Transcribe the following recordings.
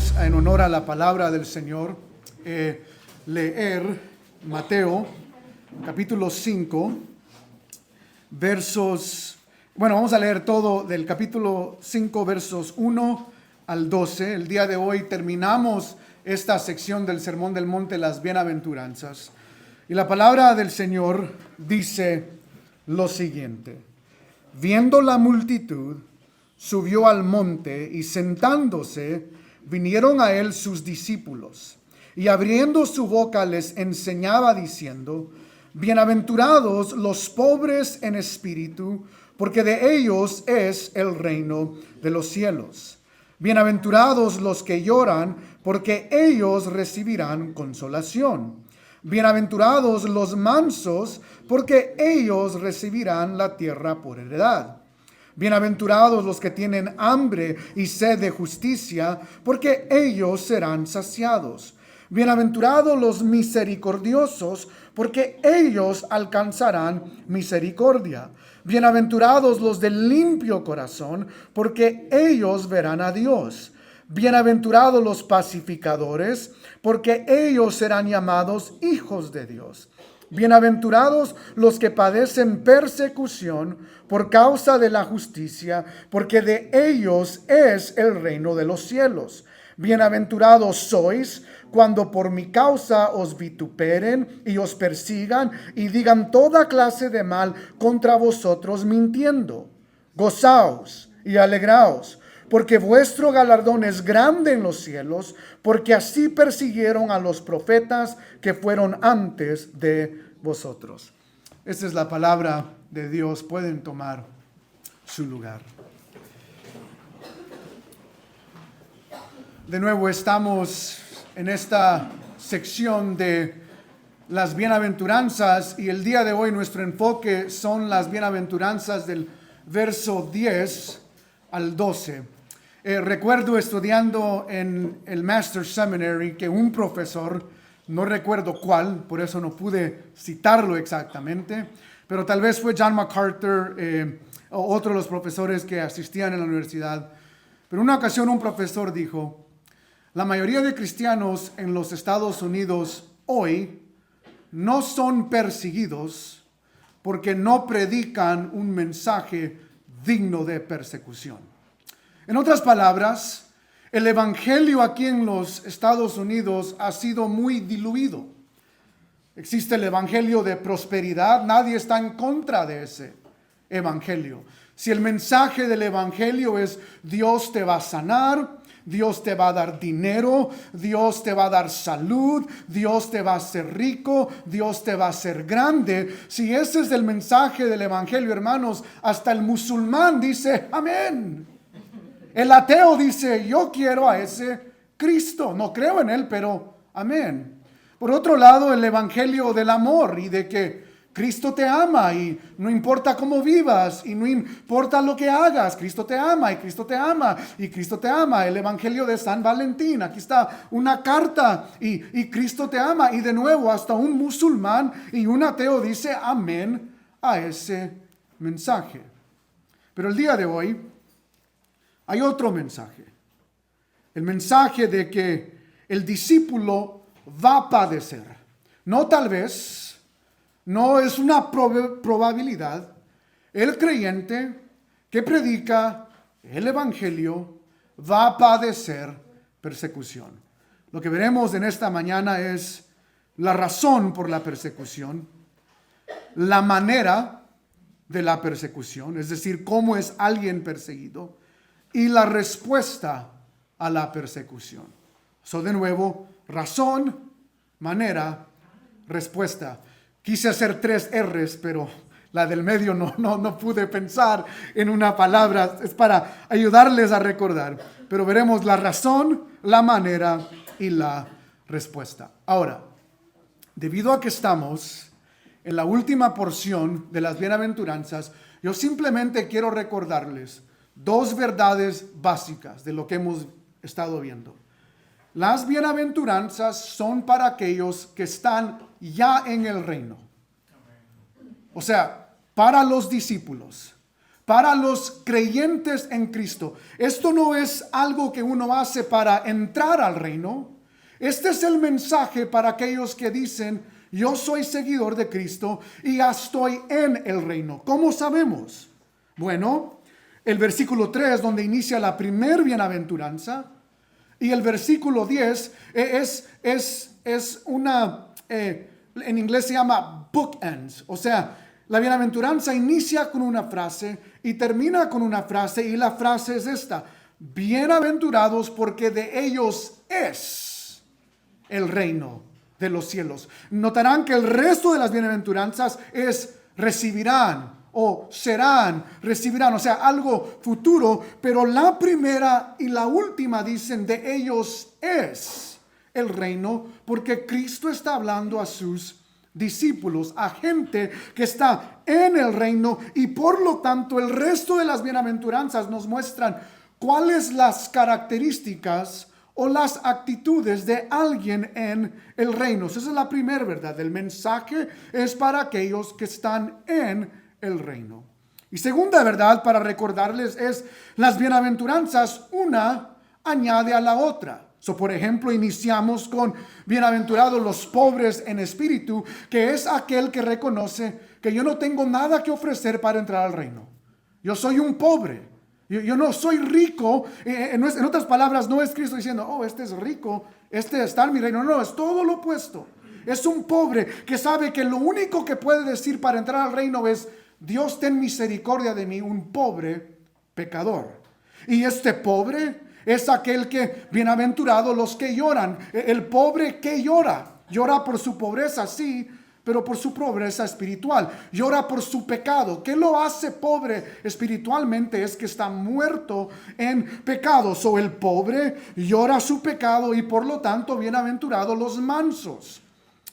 Vamos en honor a la palabra del Señor leer Mateo capítulo 5 vamos a leer todo del capítulo 5 versos 1 al 12. El día de hoy terminamos esta sección del Sermón del Monte, las bienaventuranzas. Y la palabra del Señor dice lo siguiente: viendo la multitud, subió al monte y sentándose, vinieron a él sus discípulos. Y abriendo su boca les enseñaba diciendo: bienaventurados los pobres en espíritu, porque de ellos es el reino de los cielos. Bienaventurados los que lloran, porque ellos recibirán consolación. Bienaventurados los mansos, porque ellos recibirán la tierra por heredad. Bienaventurados los que tienen hambre y sed de justicia, porque ellos serán saciados. Bienaventurados los misericordiosos, porque ellos alcanzarán misericordia. Bienaventurados los de limpio corazón, porque ellos verán a Dios. Bienaventurados los pacificadores, porque ellos serán llamados hijos de Dios. Bienaventurados los que padecen persecución por causa de la justicia, porque de ellos es el reino de los cielos. Bienaventurados sois cuando por mi causa os vituperen y os persigan y digan toda clase de mal contra vosotros mintiendo. Gozaos y alegraos, porque vuestro galardón es grande en los cielos, porque así persiguieron a los profetas que fueron antes de vosotros. Esta es la palabra de Dios. Pueden tomar su lugar. De nuevo estamos en esta sección de las bienaventuranzas y el día de hoy nuestro enfoque son las bienaventuranzas del verso 10 al 12. Recuerdo estudiando en el Master's Seminary que un profesor, no recuerdo cuál, por eso no pude citarlo exactamente, pero tal vez fue John MacArthur o otro de los profesores que asistían en la universidad. Pero en una ocasión un profesor dijo: la mayoría de cristianos en los Estados Unidos hoy no son perseguidos porque no predican un mensaje digno de persecución. En otras palabras, el evangelio aquí en los Estados Unidos ha sido muy diluido. Existe el evangelio de prosperidad, nadie está en contra de ese evangelio. Si el mensaje del evangelio es Dios te va a sanar, Dios te va a dar dinero, Dios te va a dar salud, Dios te va a hacer rico, Dios te va a hacer grande. Si ese es el mensaje del evangelio, hermanos, hasta el musulmán dice amén. El ateo dice: yo quiero a ese Cristo, no creo en él, pero amén. Por otro lado, el evangelio del amor y de que Cristo te ama y no importa cómo vivas y no importa lo que hagas, Cristo te ama y Cristo te ama y Cristo te ama. El evangelio de San Valentín, aquí está una carta y Cristo te ama. Y de nuevo, hasta un musulmán y un ateo dice amén a ese mensaje. Pero el día de hoy hay otro mensaje. El mensaje de que el discípulo va a padecer. No tal vez, no es una probabilidad. El creyente que predica el evangelio va a padecer persecución. Lo que veremos en esta mañana es la razón por la persecución, la manera de la persecución, es decir, cómo es alguien perseguido, y la respuesta a la persecución. De nuevo, razón, manera, respuesta. Quise hacer 3 R's, pero la del medio no pude pensar en una palabra. Es para ayudarles a recordar. Pero veremos la razón, la manera y la respuesta. Ahora, debido a que estamos en la última porción de las bienaventuranzas, yo simplemente quiero recordarles 2 verdades básicas de lo que hemos estado viendo. Las bienaventuranzas son para aquellos que están ya en el reino. O sea, para los discípulos, para los creyentes en Cristo. Esto no es algo que uno hace para entrar al reino. Este es el mensaje para aquellos que dicen: yo soy seguidor de Cristo y ya estoy en el reino. ¿Cómo sabemos? Bueno, el versículo 3, donde inicia la primer bienaventuranza, y el versículo 10 es una, en inglés se llama bookends. O sea, la bienaventuranza inicia con una frase y termina con una frase, y la frase es esta: bienaventurados porque de ellos es el reino de los cielos. Notarán que el resto de las bienaventuranzas es recibirán o serán, recibirán, o sea, algo futuro, pero la primera y la última dicen de ellos es el reino, porque Cristo está hablando a sus discípulos, a gente que está en el reino, y por lo tanto el resto de las bienaventuranzas nos muestran cuáles las características o las actitudes de alguien en el reino. Esa es la primera verdad. El mensaje es para aquellos que están en el reino. Y segunda verdad para recordarles es: las bienaventuranzas una añade a la otra. Por ejemplo, iniciamos con bienaventurados los pobres en espíritu, que es aquel que reconoce que yo no tengo nada que ofrecer para entrar al reino. Yo soy un pobre. Yo no soy rico. En otras palabras, no es Cristo diciendo: oh, este es rico, este está en mi reino. No, es todo lo opuesto. Es un pobre que sabe que lo único que puede decir para entrar al reino es: Dios, ten misericordia de mí, un pobre pecador. Y este pobre es aquel que, bienaventurado los que lloran. El pobre que llora por su pobreza, sí, pero por su pobreza espiritual. Llora por su pecado. ¿Qué lo hace pobre espiritualmente? Es que está muerto en pecado. El pobre llora su pecado, y por lo tanto bienaventurados los mansos.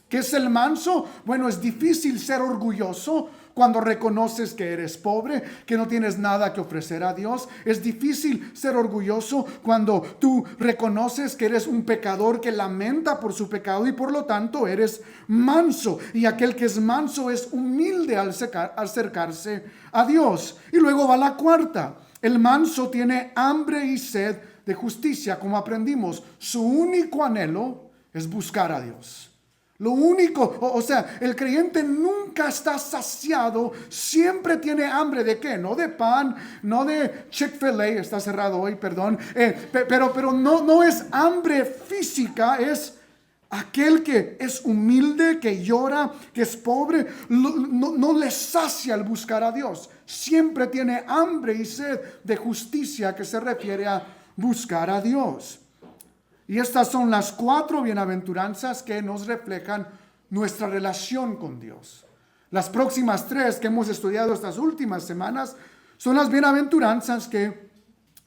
¿Qué es el manso? Bueno, es difícil ser orgulloso cuando reconoces que eres pobre, que no tienes nada que ofrecer a Dios. Es difícil ser orgulloso cuando tú reconoces que eres un pecador que lamenta por su pecado, y por lo tanto eres manso. Y aquel que es manso es humilde al acercarse a Dios. Y luego va la cuarta: el manso tiene hambre y sed de justicia. Como aprendimos, su único anhelo es buscar a Dios. Lo único, o sea, el creyente nunca está saciado, siempre tiene hambre. ¿De qué? No de pan, no de Chick-fil-A, está cerrado hoy, perdón, pero no es hambre física, es aquel que es humilde, que llora, que es pobre. No le sacia el buscar a Dios, siempre tiene hambre y sed de justicia, que se refiere a buscar a Dios. Y estas son las 4 bienaventuranzas que nos reflejan nuestra relación con Dios. Las próximas 3 que hemos estudiado estas últimas semanas son las bienaventuranzas que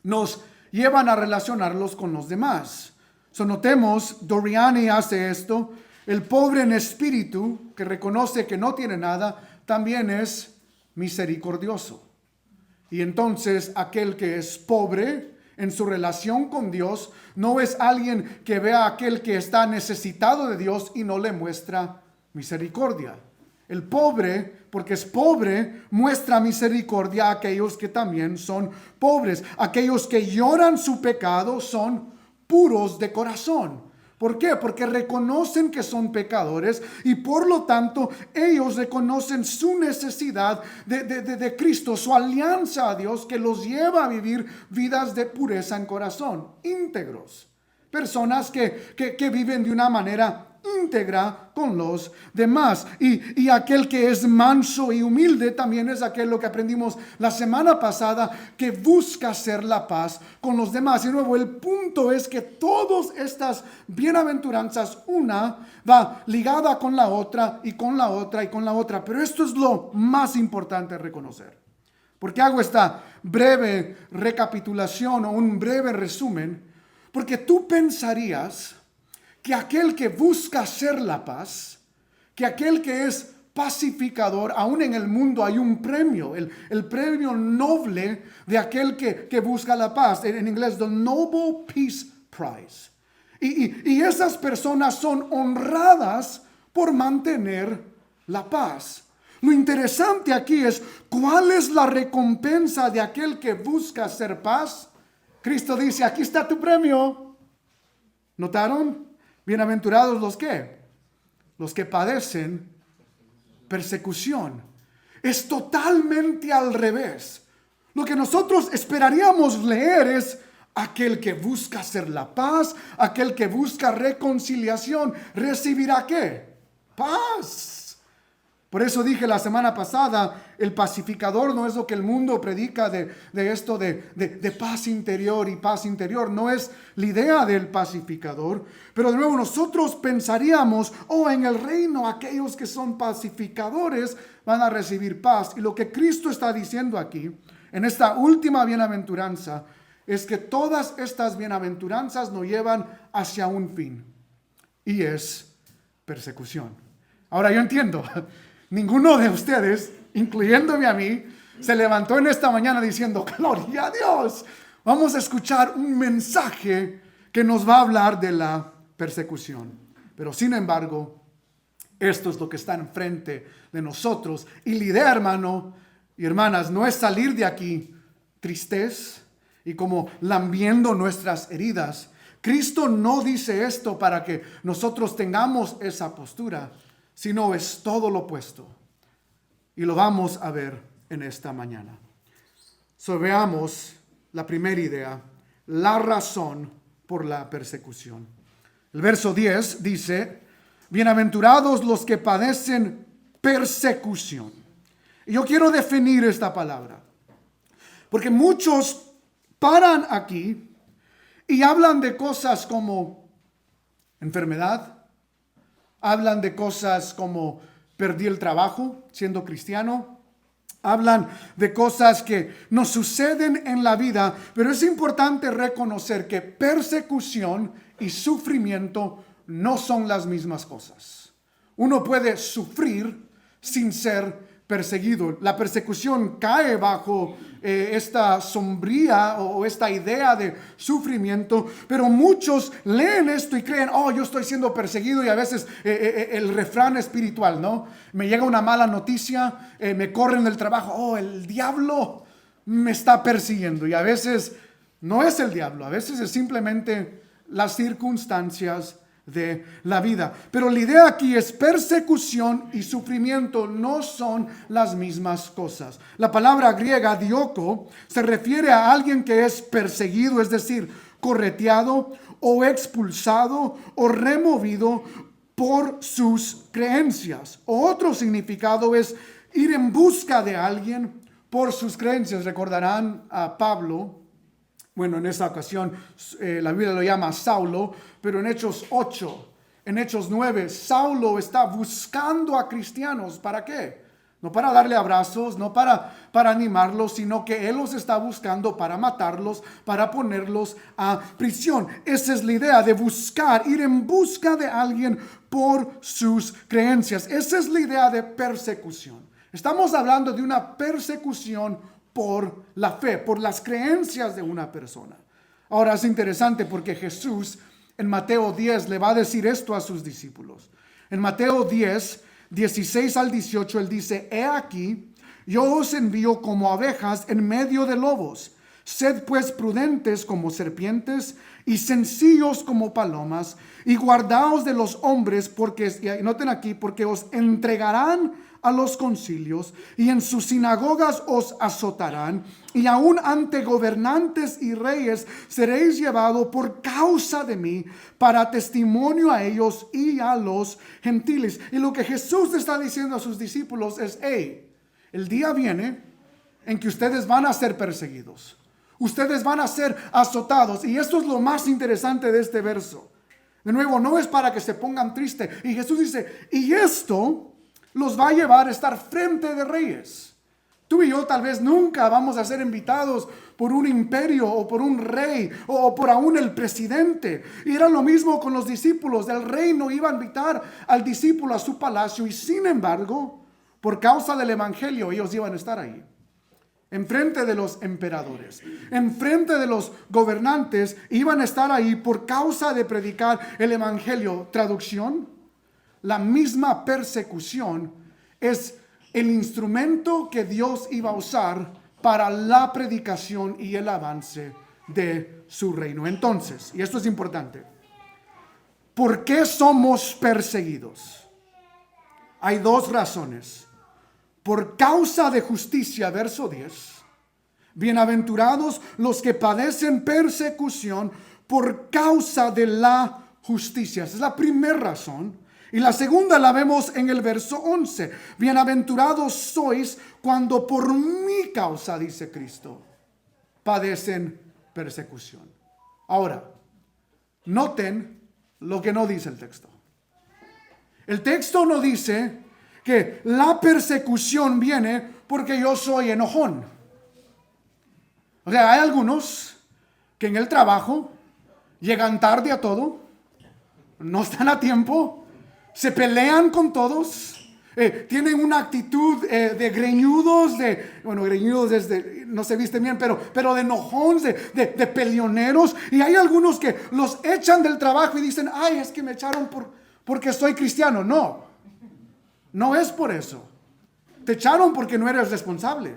nos llevan a relacionarlos con los demás. Notemos, Doriani hace esto: el pobre en espíritu, que reconoce que no tiene nada, también es misericordioso. Y entonces aquel que es pobre en su relación con Dios no es alguien que vea a aquel que está necesitado de Dios y no le muestra misericordia. El pobre, porque es pobre, muestra misericordia a aquellos que también son pobres. Aquellos que lloran su pecado son puros de corazón. ¿Por qué? Porque reconocen que son pecadores, y por lo tanto ellos reconocen su necesidad de Cristo, su alianza a Dios, que los lleva a vivir vidas de pureza en corazón, íntegros. Personas que viven de una manera íntegra con los demás. Y aquel que es manso y humilde también es aquel, lo que aprendimos la semana pasada, que busca hacer la paz con los demás. Y de nuevo, el punto es que todas estas bienaventuranzas, una va ligada con la otra y con la otra y con la otra. Pero esto es lo más importante reconocer. ¿Por qué hago esta breve recapitulación o un breve resumen? Porque tú pensarías que aquel que busca hacer la paz, que aquel que es pacificador, aún en el mundo hay un premio, el premio noble de aquel que busca la paz. En inglés, the Nobel Peace Prize. Y esas personas son honradas por mantener la paz. Lo interesante aquí es, ¿cuál es la recompensa de aquel que busca hacer paz? Cristo dice, aquí está tu premio. ¿Notaron? Bienaventurados los que, los que padecen persecución. Es totalmente al revés. Lo que nosotros esperaríamos leer es aquel que busca hacer la paz, aquel que busca reconciliación, ¿recibirá qué? Paz. Por eso dije la semana pasada, el pacificador no es lo que el mundo predica de esto de paz interior y paz interior. No es la idea del pacificador. Pero de nuevo nosotros pensaríamos, en el reino aquellos que son pacificadores van a recibir paz. Y lo que Cristo está diciendo aquí, en esta última bienaventuranza, es que todas estas bienaventuranzas nos llevan hacia un fin. Y es persecución. Ahora yo entiendo. Ninguno de ustedes, incluyéndome a mí, se levantó en esta mañana diciendo, gloria a Dios, vamos a escuchar un mensaje que nos va a hablar de la persecución. Pero sin embargo, esto es lo que está enfrente de nosotros. Y la idea, hermano y hermanas, no es salir de aquí tristes y como lambiendo nuestras heridas. Cristo no dice esto para que nosotros tengamos esa postura, sino es todo lo opuesto. Y lo vamos a ver en esta mañana. Veamos la primera idea, la razón por la persecución. El verso 10 dice, bienaventurados los que padecen persecución. Y yo quiero definir esta palabra, porque muchos paran aquí y hablan de cosas como enfermedad, hablan de cosas como perdí el trabajo siendo cristiano. Hablan de cosas que nos suceden en la vida, pero es importante reconocer que persecución y sufrimiento no son las mismas cosas. Uno puede sufrir sin ser perseguido. La persecución cae bajo esta sombría o esta idea de sufrimiento, pero muchos leen esto y creen, yo estoy siendo perseguido, y a veces el refrán espiritual, ¿no? Me llega una mala noticia, me corren del trabajo, el diablo me está persiguiendo, y a veces no es el diablo, a veces es simplemente las circunstancias de la vida. Pero la idea aquí es persecución y sufrimiento no son las mismas cosas. La palabra griega dioko se refiere a alguien que es perseguido, es decir, correteado o expulsado o removido por sus creencias. O otro significado es ir en busca de alguien por sus creencias. Recordarán a Pablo. Bueno, en esta ocasión la Biblia lo llama Saulo, pero en Hechos 8, en Hechos 9, Saulo está buscando a cristianos. ¿Para qué? No para darle abrazos, no para animarlos, sino que él los está buscando para matarlos, para ponerlos a prisión. Esa es la idea de buscar, ir en busca de alguien por sus creencias. Esa es la idea de persecución. Estamos hablando de una persecución por la fe, por las creencias de una persona. Ahora es interesante porque Jesús en Mateo 10 le va a decir esto a sus discípulos. En Mateo 10, 16 al 18, él dice, he aquí, yo os envío como abejas en medio de lobos. Sed pues prudentes como serpientes y sencillos como palomas, y guardaos de los hombres, porque, y noten aquí, porque os entregarán a los concilios, y en sus sinagogas os azotarán, y aun ante gobernantes y reyes seréis llevados por causa de mí, para testimonio a ellos y a los gentiles. Y lo que Jesús está diciendo a sus discípulos es, el día viene en que ustedes van a ser perseguidos, ustedes van a ser azotados. Y esto es lo más interesante de este verso. De nuevo, no es para que se pongan tristes. Y Jesús dice, y esto los va a llevar a estar frente de reyes. Tú y yo tal vez nunca vamos a ser invitados por un imperio o por un rey o por aún el presidente. Y era lo mismo con los discípulos. El rey no iba a invitar al discípulo a su palacio, y sin embargo, por causa del evangelio, ellos iban a estar ahí. Enfrente de los emperadores, enfrente de los gobernantes, iban a estar ahí por causa de predicar el evangelio. Traducción: la misma persecución es el instrumento que Dios iba a usar para la predicación y el avance de su reino. Entonces, y esto es importante, ¿por qué somos perseguidos? Hay dos razones. Por causa de justicia, verso 10. Bienaventurados los que padecen persecución por causa de la justicia. Esa es la primera razón. Y la segunda la vemos en el verso 11. Bienaventurados sois cuando por mi causa, dice Cristo, padecen persecución. Ahora, noten lo que no dice el texto. El texto no dice que la persecución viene porque yo soy enojón. O sea, hay algunos que en el trabajo llegan tarde a todo, no están a tiempo, se pelean con todos, tienen una actitud de greñudos, greñudos no se visten bien, pero de enojón, de peleoneros. Y hay algunos que los echan del trabajo y dicen, ay, es que me echaron porque soy cristiano. No es por eso. Te echaron porque no eres responsable,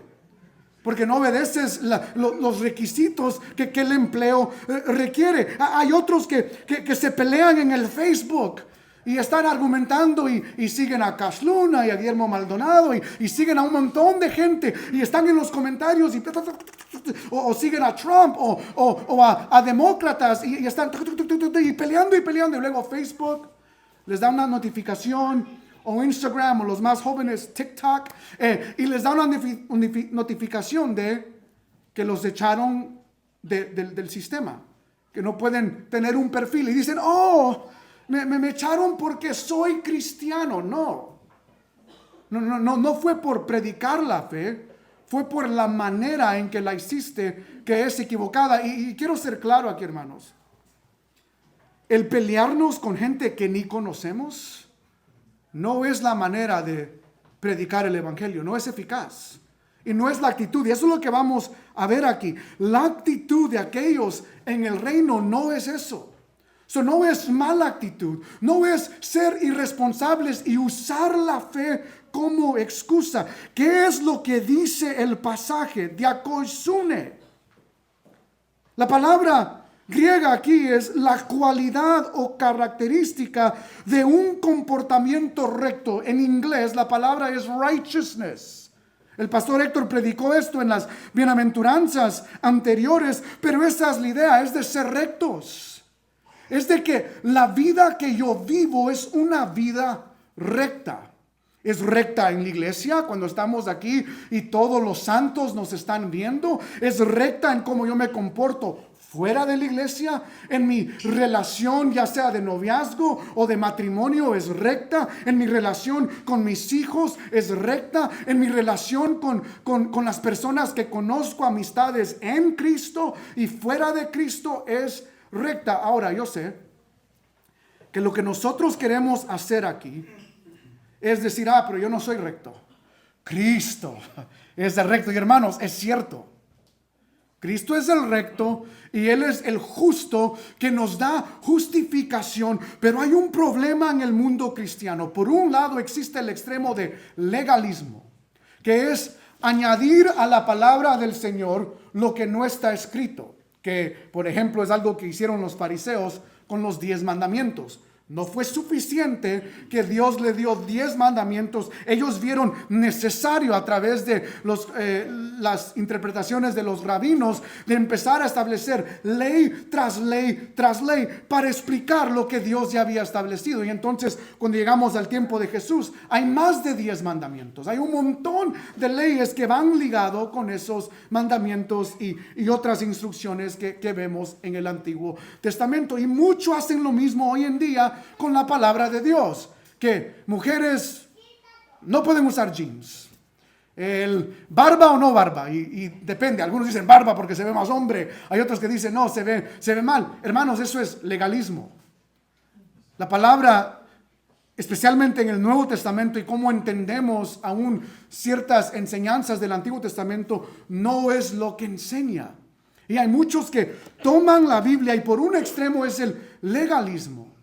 porque no obedeces los requisitos que el empleo requiere. Hay otros que se pelean en el Facebook y están argumentando y siguen a Cash Luna y a Guillermo Maldonado y siguen a un montón de gente y están en los comentarios o siguen a Trump o a demócratas y están y peleando y luego Facebook les da una notificación, o Instagram, o los más jóvenes TikTok, y les da una notificación de que los echaron del sistema, que no pueden tener un perfil, y dicen, oh, me echaron porque soy cristiano. No fue por predicar la fe, fue por la manera en que la hiciste que es equivocada. Y quiero ser claro aquí, hermanos, el pelearnos con gente que ni conocemos no es la manera de predicar el evangelio, no es eficaz. Y no es la actitud, y eso es lo que vamos a ver aquí. La actitud de aquellos en el reino no es eso. No es mala actitud, no es ser irresponsables y usar la fe como excusa. ¿Qué es lo que dice el pasaje? Diakoisune. La palabra griega aquí es la cualidad o característica de un comportamiento recto. En inglés la palabra es righteousness. El pastor Héctor predicó esto en las bienaventuranzas anteriores, pero esa es la idea, es de ser rectos. Es de que la vida que yo vivo es una vida recta. Es recta en la iglesia cuando estamos aquí y todos los santos nos están viendo. Es recta en cómo yo me comporto fuera de la iglesia, en mi relación ya sea de noviazgo o de matrimonio es recta, en mi relación con mis hijos es recta, en mi relación con las personas que conozco, amistades en Cristo y fuera de Cristo es recta. Ahora yo sé que lo que nosotros queremos hacer aquí es decir, pero yo no soy recto, Cristo es el recto. Y hermanos, es cierto, Cristo es el recto y Él es el justo que nos da justificación. Pero hay un problema en el mundo cristiano. Por un lado existe el extremo de legalismo, que es añadir a la palabra del Señor lo que no está escrito. Que por ejemplo es algo que hicieron los fariseos con los 10 mandamientos. No fue suficiente que Dios le dio 10 mandamientos. Ellos vieron necesario a través de las interpretaciones de los rabinos de empezar a establecer ley tras ley tras ley para explicar lo que Dios ya había establecido. Y entonces cuando llegamos al tiempo de Jesús hay más de 10 mandamientos. Hay un montón de leyes que van ligado con esos mandamientos y otras instrucciones que vemos en el Antiguo Testamento. Y muchos hacen lo mismo hoy en día con la palabra de Dios, que mujeres no pueden usar jeans, el barba o no barba, y depende, algunos dicen barba porque se ve más hombre, hay otros que dicen no, se ve mal. Hermanos, eso es legalismo. La palabra, especialmente en el Nuevo Testamento y cómo entendemos aún ciertas enseñanzas del Antiguo Testamento, no es lo que enseña. Y hay muchos que toman la Biblia y por un extremo es el legalismo,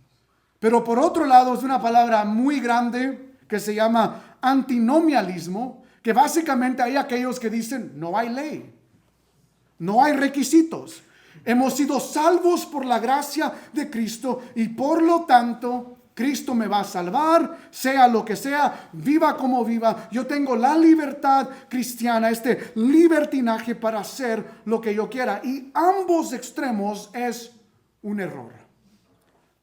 pero por otro lado es una palabra muy grande que se llama antinomialismo, que básicamente hay aquellos que dicen, no hay ley, no hay requisitos. Hemos sido salvos por la gracia de Cristo y por lo tanto Cristo me va a salvar, sea lo que sea, viva como viva. Yo tengo la libertad cristiana, este libertinaje para hacer lo que yo quiera. Y ambos extremos es un error.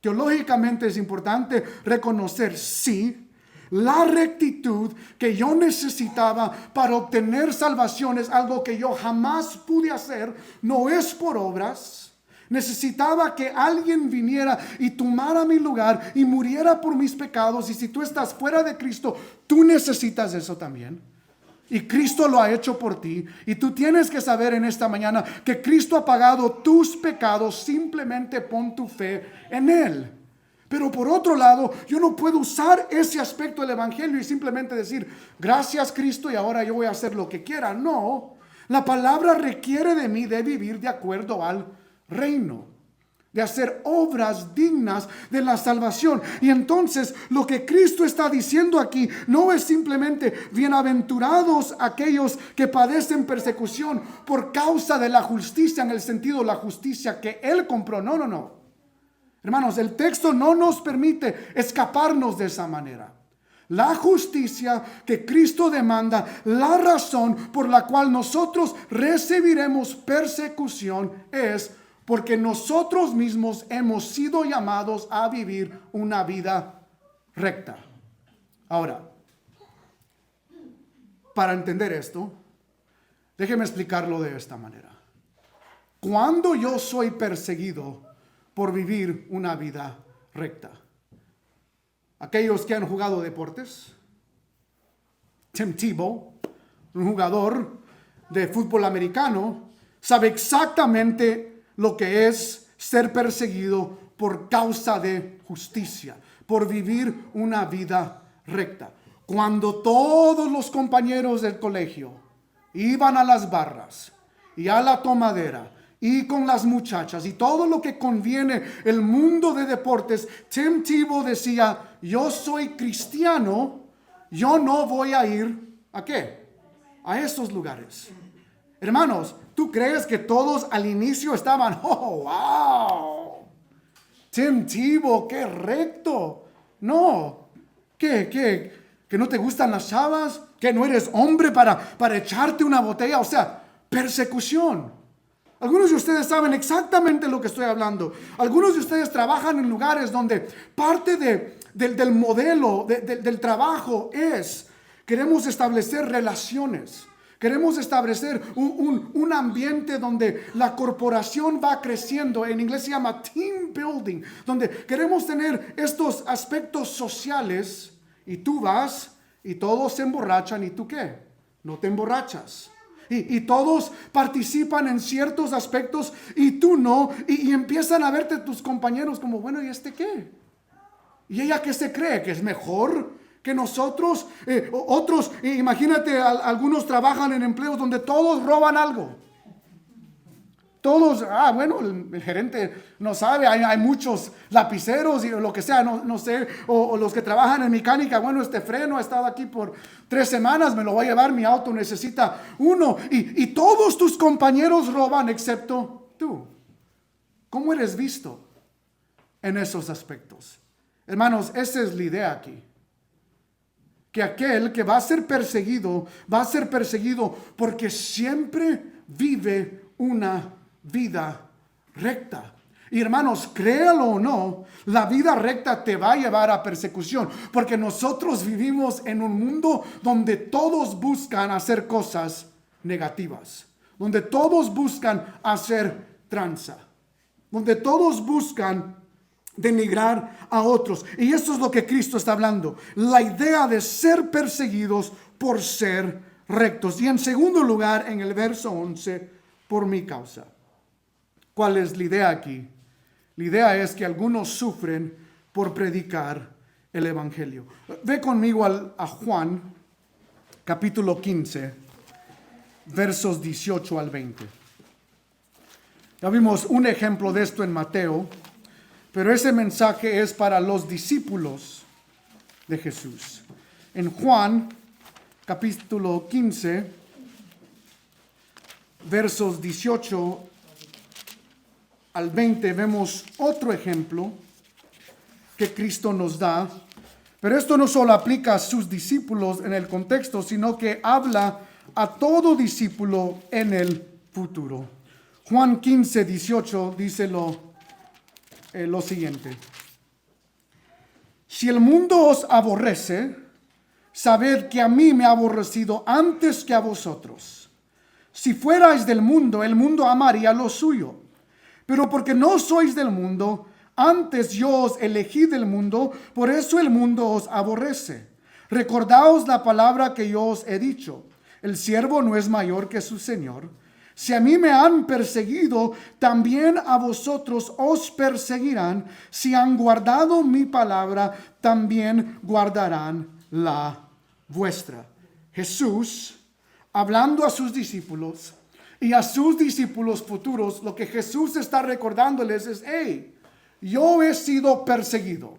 Teológicamente es importante reconocer, sí, la rectitud que yo necesitaba para obtener salvación es algo que yo jamás pude hacer, no es por obras. Necesitaba que alguien viniera y tomara mi lugar y muriera por mis pecados. Y si tú estás fuera de Cristo, tú necesitas eso también. Y Cristo lo ha hecho por ti. Y tú tienes que saber en esta mañana que Cristo ha pagado tus pecados. Simplemente pon tu fe en Él. Pero por otro lado, yo no puedo usar ese aspecto del evangelio y simplemente decir, gracias Cristo y ahora yo voy a hacer lo que quiera. No, la palabra requiere de mí de vivir de acuerdo al reino, de hacer obras dignas de la salvación. Y entonces lo que Cristo está diciendo aquí no es simplemente bienaventurados aquellos que padecen persecución por causa de la justicia, en el sentido de la justicia que Él compró. No, no, no. Hermanos, el texto no nos permite escaparnos de esa manera. La justicia que Cristo demanda, la razón por la cual nosotros recibiremos persecución es porque nosotros mismos hemos sido llamados a vivir una vida recta. Ahora, para entender esto, déjeme explicarlo de esta manera. Cuando yo soy perseguido por vivir una vida recta, aquellos que han jugado deportes, Tim Tebow, un jugador de fútbol americano, sabe exactamente lo que es ser perseguido por causa de justicia, por vivir una vida recta. Cuando todos los compañeros del colegio iban a las barras y a la tomadera y con las muchachas y todo lo que conviene el mundo de deportes, Tim Tebow decía, yo soy cristiano, yo no voy a ir ¿a qué? A esos lugares. Hermanos, ¿tú crees que todos al inicio estaban, oh, wow, Tim Tebow, qué recto? No, ¿que no te gustan las chavas? ¿Que no eres hombre para echarte una botella? O sea, persecución. Algunos de ustedes saben exactamente lo que estoy hablando. Algunos de ustedes trabajan en lugares donde parte del modelo del trabajo es, queremos establecer relaciones. Queremos establecer un ambiente donde la corporación va creciendo. En inglés se llama team building. Donde queremos tener estos aspectos sociales. Y tú vas y todos se emborrachan. ¿Y tú qué? No te emborrachas. Y todos participan en ciertos aspectos y tú no. Y empiezan a verte tus compañeros como, bueno, ¿y este qué? ¿Y ella qué se cree? ¿Que es mejor que nosotros? Otros, imagínate, algunos trabajan en empleos donde todos roban algo. Todos, bueno, el gerente no sabe, hay muchos lapiceros y lo que sea, no sé, o los que trabajan en mecánica, bueno, este freno ha estado aquí por 3 semanas, me lo voy a llevar, mi auto necesita uno, y todos tus compañeros roban excepto tú. ¿Cómo eres visto en esos aspectos? Hermanos, esa es la idea aquí. Que aquel que va a ser perseguido porque siempre vive una vida recta. Y hermanos, créalo o no, la vida recta te va a llevar a persecución, porque nosotros vivimos en un mundo donde todos buscan hacer cosas negativas, donde todos buscan hacer tranza, donde todos buscan denigrar a otros. Y eso es lo que Cristo está hablando, la idea de ser perseguidos por ser rectos. Y en segundo lugar, en el verso 11, por mi causa. ¿Cuál es la idea aquí? La idea es que algunos sufren por predicar el evangelio. Ve conmigo a Juan, capítulo 15, versos 18 al 20. Ya vimos un ejemplo de esto en Mateo, pero ese mensaje es para los discípulos de Jesús. En Juan, capítulo 15, versos 18 al 20, vemos otro ejemplo que Cristo nos da. Pero esto no solo aplica a sus discípulos en el contexto, sino que habla a todo discípulo en el futuro. Juan 15, 18 dice lo siguiente. Si el mundo os aborrece, sabed que a mí me ha aborrecido antes que a vosotros. Si fuerais del mundo, el mundo amaría lo suyo. Pero porque no sois del mundo, antes yo os elegí del mundo, por eso el mundo os aborrece. Recordaos la palabra que yo os he dicho. El siervo no es mayor que su Señor. Si a mí me han perseguido, también a vosotros os perseguirán. Si han guardado mi palabra, también guardarán la vuestra. Jesús, hablando a sus discípulos y a sus discípulos futuros, lo que Jesús está recordándoles es, hey, yo he sido perseguido.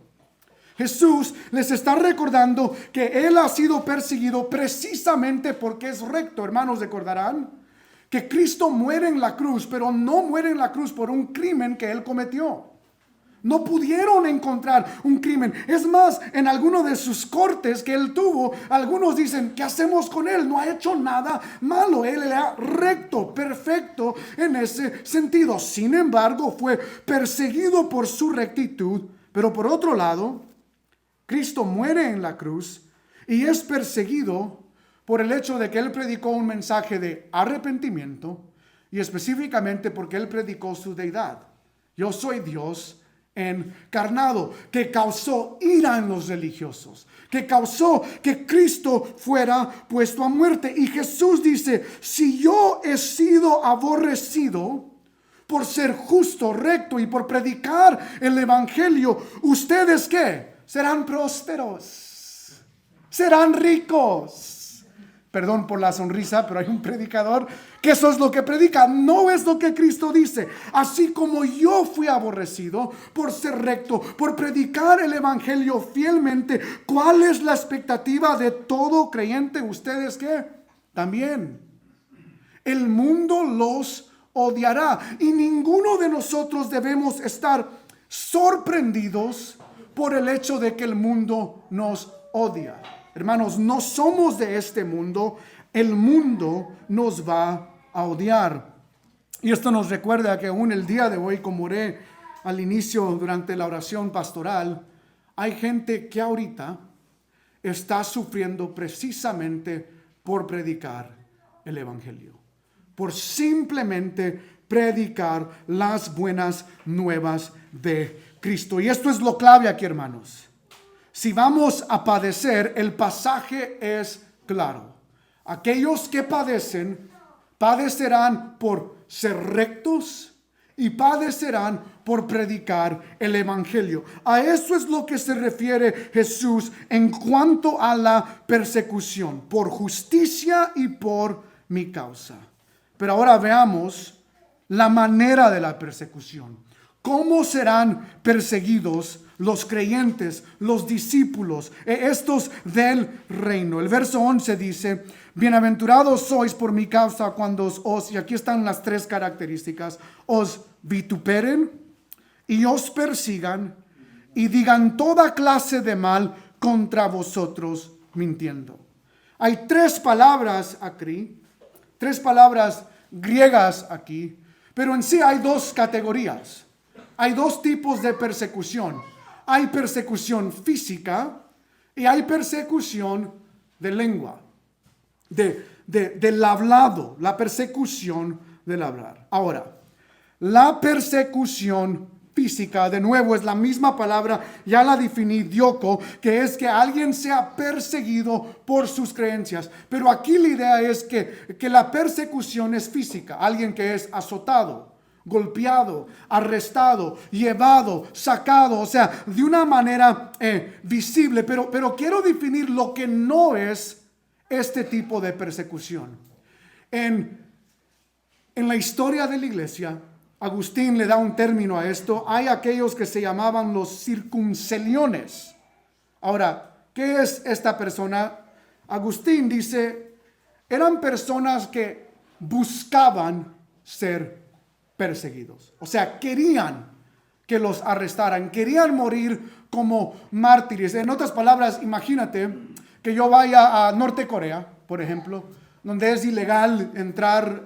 Jesús les está recordando que Él ha sido perseguido precisamente porque es recto. Hermanos, ¿recordarán? Que Cristo muere en la cruz, pero no muere en la cruz por un crimen que Él cometió. No pudieron encontrar un crimen. Es más, en alguno de sus cortes que Él tuvo, algunos dicen, ¿qué hacemos con Él? No ha hecho nada malo. Él era recto, perfecto en ese sentido. Sin embargo, fue perseguido por su rectitud. Pero por otro lado, Cristo muere en la cruz y es perseguido por el hecho de que Él predicó un mensaje de arrepentimiento y específicamente porque Él predicó su deidad. Yo soy Dios encarnado, que causó ira en los religiosos, que causó que Cristo fuera puesto a muerte. Y Jesús dice, si yo he sido aborrecido por ser justo, recto y por predicar el evangelio, ¿ustedes qué? Serán prósperos, serán ricos. Perdón por la sonrisa, pero hay un predicador que eso es lo que predica. No es lo que Cristo dice. Así como yo fui aborrecido por ser recto, por predicar el evangelio fielmente, ¿cuál es la expectativa de todo creyente? ¿Ustedes qué? También. El mundo los odiará. Y ninguno de nosotros debemos estar sorprendidos por el hecho de que el mundo nos odia. Hermanos, no somos de este mundo. El mundo nos va a odiar. Y esto nos recuerda que aún el día de hoy, como oré al inicio durante la oración pastoral, hay gente que ahorita está sufriendo precisamente por predicar el evangelio, por simplemente predicar las buenas nuevas de Cristo. Y esto es lo clave aquí, hermanos. Si vamos a padecer, el pasaje es claro. Aquellos que padecen, padecerán por ser rectos y padecerán por predicar el evangelio. A eso es lo que se refiere Jesús en cuanto a la persecución, por justicia y por mi causa. Pero ahora veamos la manera de la persecución. ¿Cómo serán perseguidos los creyentes, los discípulos, estos del reino? El verso 11 dice, bienaventurados sois por mi causa cuando os, y aquí están las tres características, os vituperen y os persigan y digan toda clase de mal contra vosotros mintiendo. Hay tres palabras aquí, tres palabras griegas aquí, pero en sí hay dos categorías. Hay dos tipos de persecución. Hay persecución física y hay persecución de lengua, del hablado, la persecución del hablar. Ahora, la persecución física, de nuevo, es la misma palabra, ya la definí, dioko, que es que alguien sea perseguido por sus creencias. Pero aquí la idea es que la persecución es física, alguien que es azotado, golpeado, arrestado, llevado, sacado, o sea, de una manera visible. Pero quiero definir lo que no es este tipo de persecución. En la historia de la iglesia, Agustín le da un término a esto. Hay aquellos que se llamaban los circunceliones. Ahora, ¿Qué es esta persona? Agustín dice, eran personas que buscaban ser perseguidos. O sea, querían que los arrestaran, querían morir como mártires. En otras palabras, imagínate que yo vaya a Norte Corea, por ejemplo, donde es ilegal entrar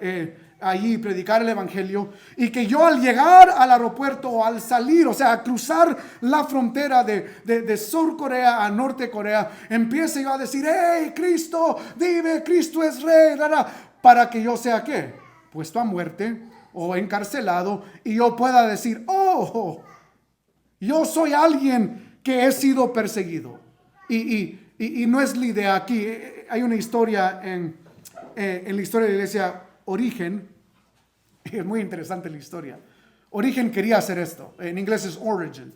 allí y predicar el evangelio, y que yo al llegar al aeropuerto o al salir, o sea, a cruzar la frontera de Sur Corea a Norte Corea, empiece yo a decir, hey, Cristo, dime, Cristo es rey, para que yo sea, ¿qué? Puesto a muerte o encarcelado, y yo pueda decir, oh, yo soy alguien que he sido perseguido. Y no es la idea aquí. Hay una historia en la historia de la iglesia, Origen. Es muy interesante la historia. Origen quería hacer esto. En inglés es origin.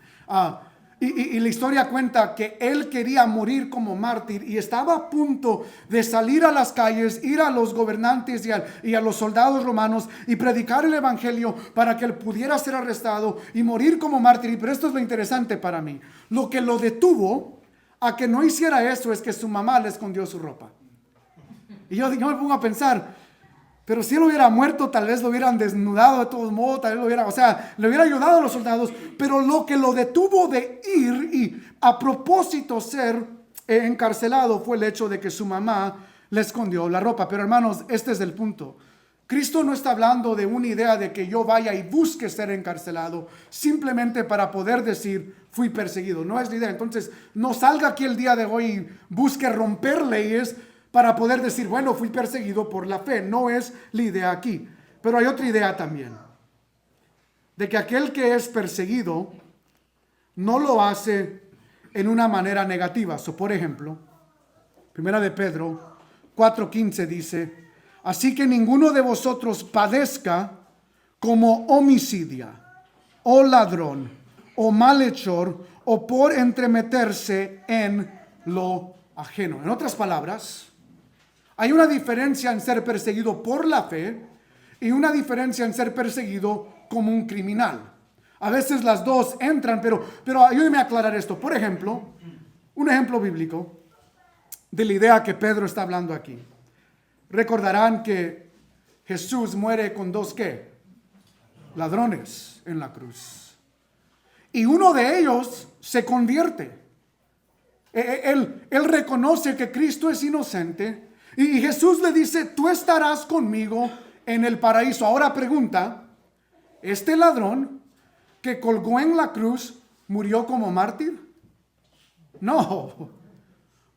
Y la historia cuenta que él quería morir como mártir y estaba a punto de salir a las calles, ir a los gobernantes y a los soldados romanos y predicar el evangelio para que él pudiera ser arrestado y morir como mártir. Pero esto es lo interesante para mí. Lo que lo detuvo a que no hiciera eso es que su mamá le escondió su ropa. Y yo me pongo a pensar, pero si él hubiera muerto, tal vez lo hubieran desnudado de todos modos, tal vez le hubiera ayudado a los soldados, pero lo que lo detuvo de ir y a propósito ser encarcelado fue el hecho de que su mamá le escondió la ropa. Pero hermanos, este es el punto. Cristo no está hablando de una idea de que yo vaya y busque ser encarcelado simplemente para poder decir fui perseguido. No es la idea. Entonces, no salga aquí el día de hoy y busque romper leyes para poder decir, bueno, fui perseguido por la fe. No es la idea aquí. Pero hay otra idea también. De que aquel que es perseguido no lo hace en una manera negativa. Por ejemplo, Primera de Pedro 4:15 dice, así que ninguno de vosotros padezca como homicidia, o ladrón, o malhechor, o por entremeterse en lo ajeno. En otras palabras, hay una diferencia en ser perseguido por la fe y una diferencia en ser perseguido como un criminal. A veces las dos entran, pero ayúdeme a aclarar esto. Por ejemplo, un ejemplo bíblico de la idea que Pedro está hablando aquí. Recordarán que Jesús muere con dos, ¿qué? Ladrones en la cruz. Y uno de ellos se convierte. Él reconoce que Cristo es inocente. Y Jesús le dice, tú estarás conmigo en el paraíso. Ahora pregunta, ¿este ladrón que colgó en la cruz murió como mártir? No,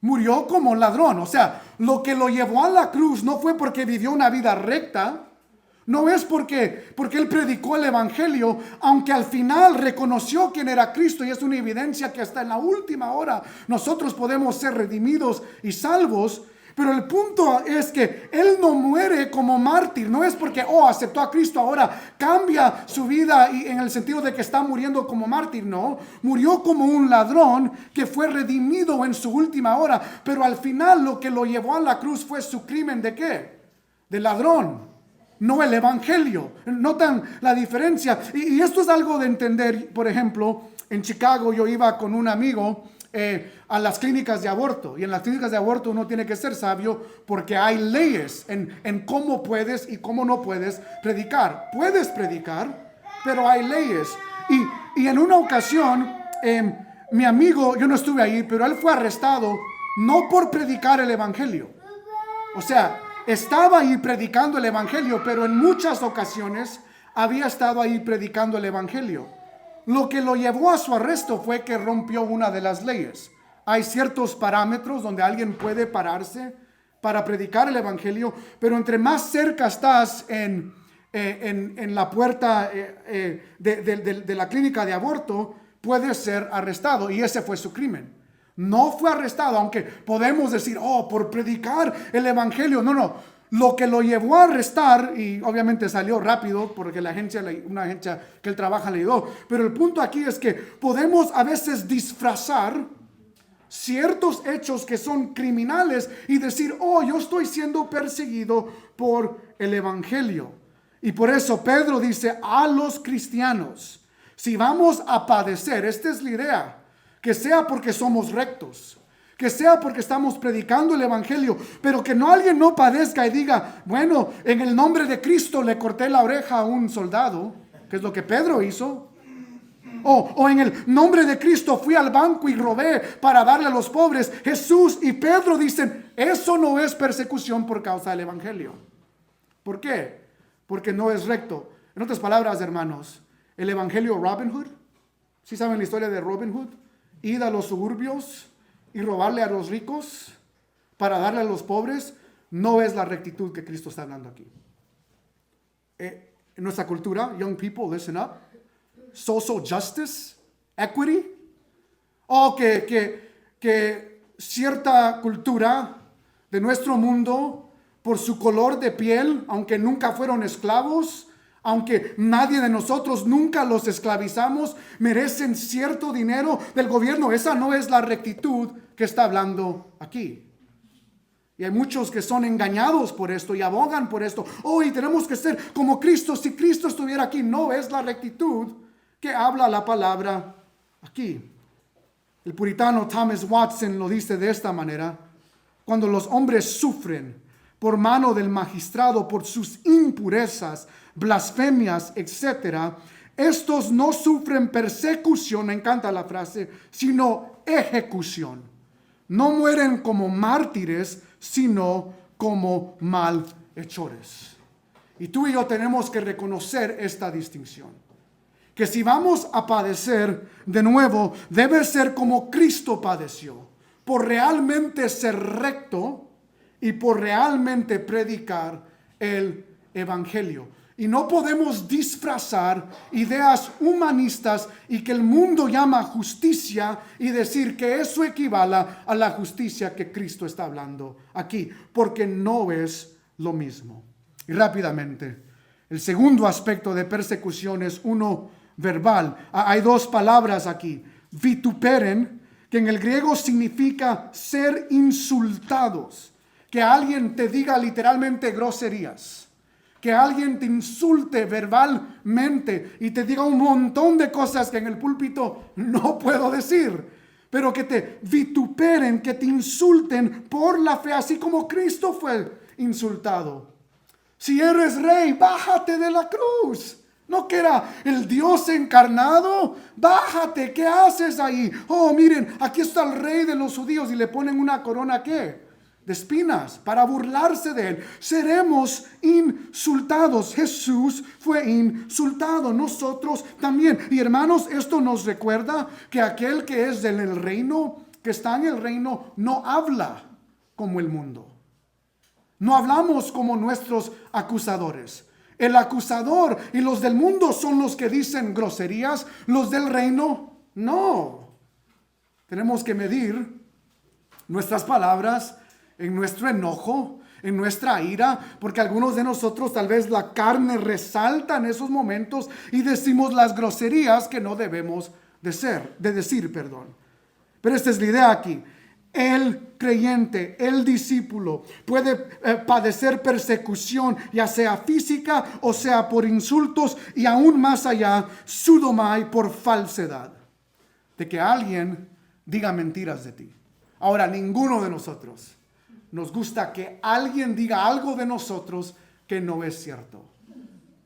murió como ladrón. O sea, lo que lo llevó a la cruz no fue porque vivió una vida recta. No es porque él predicó el evangelio, aunque al final reconoció quién era Cristo, y es una evidencia que hasta en la última hora nosotros podemos ser redimidos y salvos. Pero el punto es que él no muere como mártir. No es porque, aceptó a Cristo, ahora cambia su vida y en el sentido de que está muriendo como mártir. No, murió como un ladrón que fue redimido en su última hora. Pero al final lo que lo llevó a la cruz fue su crimen ¿de qué? De ladrón, no el evangelio. ¿Notan la diferencia? Y esto es algo de entender. Por ejemplo, en Chicago yo iba con un amigo a las clínicas de aborto, y en las clínicas de aborto uno tiene que ser sabio porque hay leyes en cómo puedes y cómo no puedes predicar. Puedes predicar, pero hay leyes. Y en una ocasión mi amigo, yo no estuve ahí, pero él fue arrestado no por predicar el evangelio. O sea, estaba ahí predicando el evangelio, pero en muchas ocasiones había estado ahí predicando el evangelio. Lo que lo llevó a su arresto fue que rompió una de las leyes. Hay ciertos parámetros donde alguien puede pararse para predicar el evangelio, pero entre más cerca estás en la puerta de la clínica de aborto, puedes ser arrestado, y ese fue su crimen. No fue arrestado, aunque podemos decir, por predicar el evangelio. No. Lo que lo llevó a arrestar, y obviamente salió rápido porque una agencia que él trabaja le ayudó, pero el punto aquí es que podemos a veces disfrazar ciertos hechos que son criminales y decir, yo estoy siendo perseguido por el evangelio. Y por eso Pedro dice a los cristianos, si vamos a padecer, esta es la idea, que sea porque somos rectos, que sea porque estamos predicando el evangelio, pero que no alguien no padezca y diga, bueno, en el nombre de Cristo le corté la oreja a un soldado, que es lo que Pedro hizo. O en el nombre de Cristo fui al banco y robé para darle a los pobres. Jesús y Pedro dicen, eso no es persecución por causa del evangelio. ¿Por qué? Porque no es recto. En otras palabras, hermanos, el evangelio Robin Hood, ¿sí saben la historia de Robin Hood? Ir a los suburbios y robarle a los ricos para darle a los pobres, no es la rectitud que Cristo está hablando aquí. En nuestra cultura, young people, listen up. Social justice, equity, o que cierta cultura de nuestro mundo, por su color de piel, aunque nunca fueron esclavos, aunque nadie de nosotros nunca los esclavizamos, merecen cierto dinero del gobierno. Esa no es la rectitud que está hablando aquí. Y hay muchos que son engañados por esto y abogan por esto. Y tenemos que ser como Cristo. Si Cristo estuviera aquí, no es la rectitud que habla la palabra aquí. El puritano Thomas Watson lo dice de esta manera: cuando los hombres sufren por mano del magistrado por sus impurezas, blasfemias, etc., estos no sufren persecución, me encanta la frase, sino ejecución. No mueren como mártires, sino como malhechores. Y tú y yo tenemos que reconocer esta distinción. Que si vamos a padecer de nuevo, debe ser como Cristo padeció, por realmente ser recto y por realmente predicar el evangelio. Y no podemos disfrazar ideas humanistas y que el mundo llama justicia y decir que eso equivala a la justicia que Cristo está hablando aquí, porque no es lo mismo. Y rápidamente, el segundo aspecto de persecución es uno verbal. Hay dos palabras aquí: vituperen, que en el griego significa ser insultados, que alguien te diga literalmente groserías, que alguien te insulte verbalmente y te diga un montón de cosas que en el púlpito no puedo decir, pero que te vituperen, que te insulten por la fe, así como Cristo fue insultado. Si eres rey, bájate de la cruz. ¿No que era el Dios encarnado? Bájate, ¿qué haces ahí? Miren, aquí está el rey de los judíos, y le ponen una corona, ¿qué? De espinas, para burlarse de él. Seremos insultados. Jesús fue insultado, nosotros también. Y hermanos, esto nos recuerda que aquel que es del reino, que está en el reino, no habla como el mundo. No hablamos como nuestros acusadores. El acusador y los del mundo son los que dicen groserías, los del reino no. Tenemos que medir nuestras palabras en nuestro enojo, en nuestra ira, porque algunos de nosotros tal vez la carne resalta en esos momentos y decimos las groserías que no debemos decir. Pero esta es la idea aquí. El creyente, el discípulo puede padecer persecución, ya sea física o sea por insultos, y aún más allá, sudomai, por falsedad, de que alguien diga mentiras de ti. Ahora, ninguno de nosotros nos gusta que alguien diga algo de nosotros que no es cierto.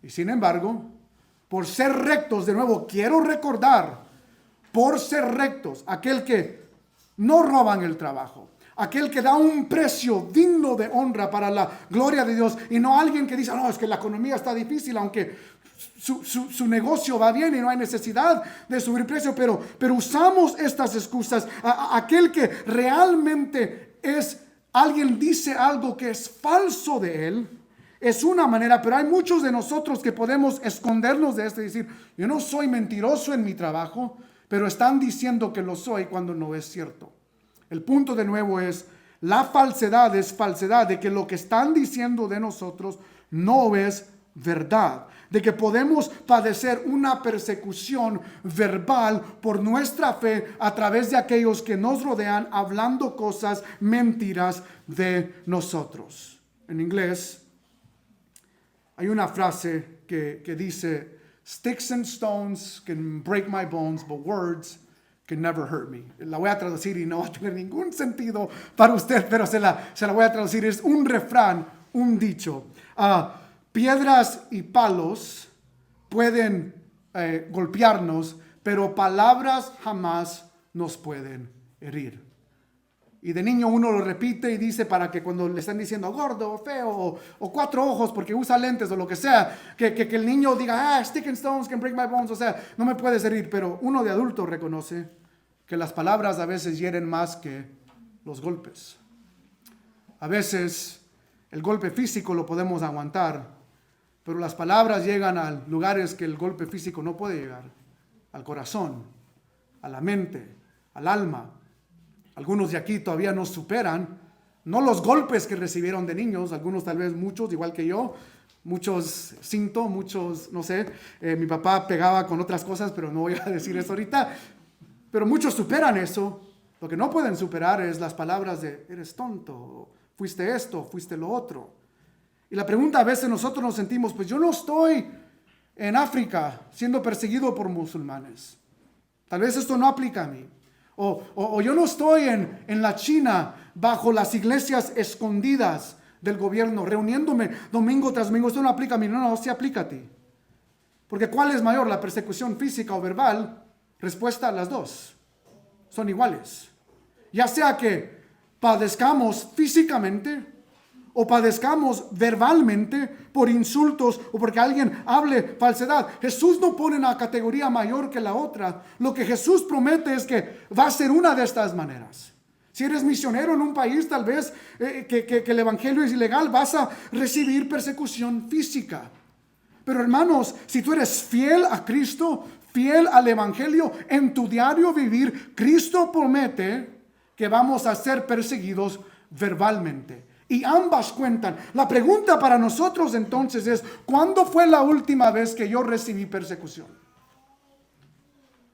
Y sin embargo, por ser rectos, de nuevo quiero recordar, por ser rectos, aquel que no roban el trabajo, aquel que da un precio digno de honra para la gloria de Dios, y no alguien que dice, no, es que la economía está difícil, aunque su negocio va bien y no hay necesidad de subir precio, pero usamos estas excusas. Aquel que realmente alguien dice algo que es falso de él, es una manera, pero hay muchos de nosotros que podemos escondernos de esto y decir, yo no soy mentiroso en mi trabajo, pero están diciendo que lo soy cuando no es cierto. El punto de nuevo es, la falsedad es falsedad, de que lo que están diciendo de nosotros no es verdad, de que podemos padecer una persecución verbal por nuestra fe a través de aquellos que nos rodean hablando cosas, mentiras de nosotros. En inglés hay una frase que dice, sticks and stones can break my bones, but words can never hurt me. La voy a traducir y no va a tener ningún sentido para usted, pero se la voy a traducir. Es un refrán, un dicho. Piedras y palos pueden golpearnos, pero palabras jamás nos pueden herir. Y de niño uno lo repite y dice para que cuando le están diciendo gordo, feo, o cuatro ojos porque usa lentes o lo que sea, que el niño diga, stick and stones can break my bones, o sea, no me puedes herir. Pero uno de adulto reconoce que las palabras a veces hieren más que los golpes. A veces el golpe físico lo podemos aguantar, pero las palabras llegan a lugares que el golpe físico no puede llegar, al corazón, a la mente, al alma. Algunos de aquí todavía no superan, no los golpes que recibieron de niños, algunos tal vez muchos, igual que yo, muchos cinto, muchos, no sé, mi papá pegaba con otras cosas, pero no voy a decir eso ahorita, pero muchos superan eso. Lo que no pueden superar es las palabras de, eres tonto, fuiste esto, fuiste lo otro. Y la pregunta, a veces nosotros nos sentimos, pues yo no estoy en África siendo perseguido por musulmanes, tal vez esto no aplica a mí. O yo no estoy en la China bajo las iglesias escondidas del gobierno, reuniéndome domingo tras domingo. Esto no aplica a mí. No, sí aplica a ti. Porque ¿cuál es mayor, la persecución física o verbal? Respuesta a las dos. Son iguales. Ya sea que padezcamos físicamente o padezcamos verbalmente por insultos o porque alguien hable falsedad. Jesús no pone una categoría mayor que la otra. Lo que Jesús promete es que va a ser una de estas maneras. Si eres misionero en un país, tal vez que el evangelio es ilegal, vas a recibir persecución física. Pero hermanos, si tú eres fiel a Cristo, fiel al evangelio, en tu diario vivir, Cristo promete que vamos a ser perseguidos verbalmente. Y ambas cuentan. La pregunta para nosotros entonces es, ¿cuándo fue la última vez que yo recibí persecución?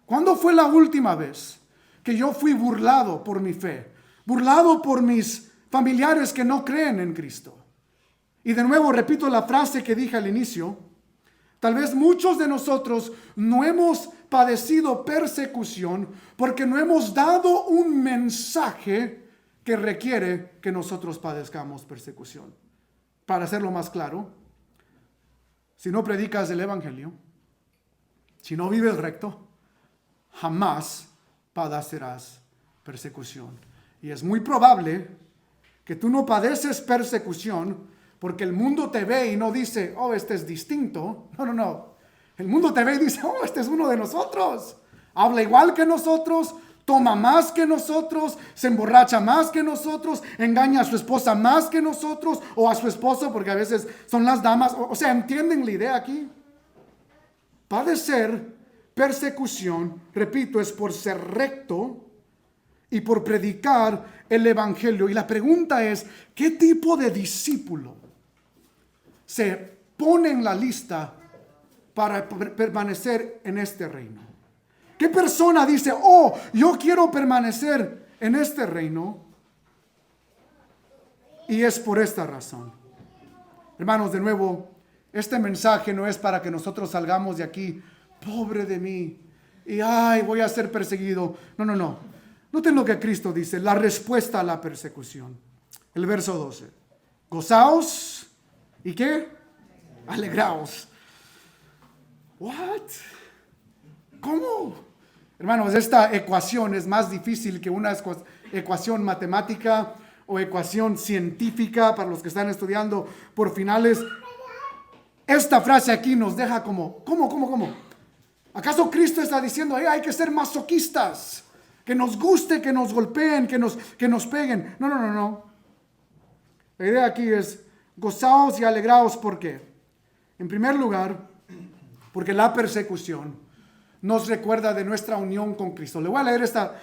¿Cuándo fue la última vez que yo fui burlado por mi fe? Burlado por mis familiares que no creen en Cristo. Y de nuevo repito la frase que dije al inicio. Tal vez muchos de nosotros no hemos padecido persecución porque no hemos dado un mensaje que requiere que nosotros padezcamos persecución. Para hacerlo más claro, si no predicas el evangelio, si no vives recto, jamás padecerás persecución. Y es muy probable que tú no padeces persecución porque el mundo te ve y no dice, oh, este es distinto. No. El mundo te ve y dice, oh, este es uno de nosotros. Habla igual que nosotros, toma más que nosotros, se emborracha más que nosotros, engaña a su esposa más que nosotros, o a su esposo, porque a veces son las damas. O sea, ¿entienden la idea aquí? Padecer persecución, repito, es por ser recto y por predicar el evangelio. Y la pregunta es, ¿qué tipo de discípulo se pone en la lista para permanecer en este reino? ¿Qué persona dice, oh, yo quiero permanecer en este reino? Y es por esta razón. Hermanos, de nuevo, este mensaje no es para que nosotros salgamos de aquí, pobre de mí, y ay, voy a ser perseguido. No. Noten lo que Cristo dice, la respuesta a la persecución. El verso 12. Gozaos, ¿y qué? Alegraos. What? ¿Cómo? Hermanos, esta ecuación es más difícil que una ecuación matemática o ecuación científica para los que están estudiando por finales. Esta frase aquí nos deja como, ¿cómo? ¿Acaso Cristo está diciendo, hay que ser masoquistas? Que nos guste, que nos golpeen, que nos peguen. No. La idea aquí es, gozaos y alegraos, ¿por qué? En primer lugar, porque la persecución nos recuerda de nuestra unión con Cristo. Le voy a leer esta.